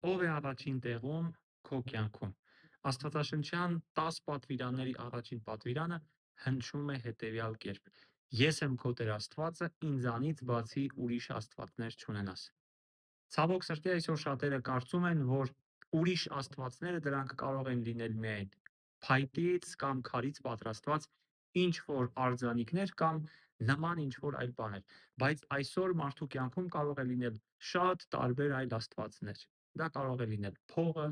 Ով է առաջին տեղում քո կյանքում։ Աստվածաշնչյան 10 պատվիրանների առաջին պատվիրանը հնչում է հետևյալ կերպ. Ես եմ քո Տեր Աստվածը, ինձանից բացի ուրիշ աստվածներ չունենաս։ Ցավոք սրտի այսօր շատերը կարծում են, որ ուրիշ աստվածները դրանք կարող են լինել միայն փայտից կամ քարից պատրաստված ինչ որ արձանիկներ կամ նման ինչ որ այլ բաներ, բայց այսօր մարդու կյանքում կարող է լինել շատ տարբեր այլ աստվածներ։ Դա կարող է լինել փողը,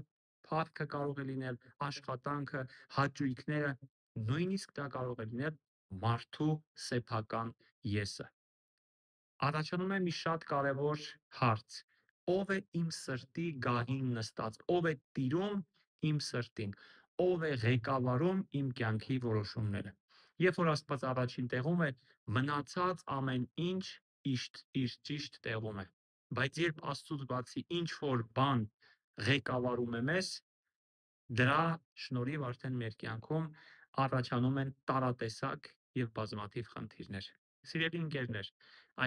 փառքը կարող է լինել աշխատանքը, հաճույքները, նույնիսկ դա կարող է լինել մարդու սեփական եսը։ Առաջանում է մի շատ կարևոր հարց. ով է իմ սրտի գահին նստած, ով է տիրում իմ սրտին, ով է ղեկավարում իմ կյանքի որոշումները։ Երբ որ Աստված առաջին տեղում է, մնացած ամեն ինչ իր ճիշտ տեղում է։ Բայց երբ Աստծուց բացի ինչ որ բան ղեկավարում է մեզ, դրա շնորհիվ արդեն մեր կյանքում առաջանում են տարատեսակ եւ բազմաթիվ խնդիրներ։ Սիրելի ընկերներ,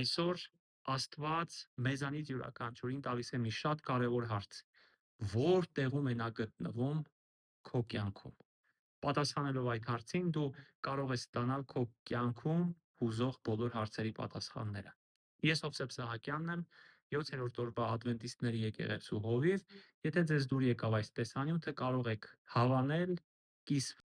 այսօր Աստված մեզանից յուրաքանչյուրին տալիս է մի շատ կարևոր հարց. ո՞ր տեղում է նա գտնվում քո կյանքում։ Պատասխանելով այդ հարցին, դու կարող ես ստանալ քո կյանքում հուզող բոլոր հարցերի պատասխանները։ Ես Հովսեփ Սահակյանն եմ, 7-րդ օրվա Ադվենտիստների եկեղեցու հովիվ։ Եթե ձեզ դուր եկավ այս տեսանյութը, կարող եք հավանել, կիսվել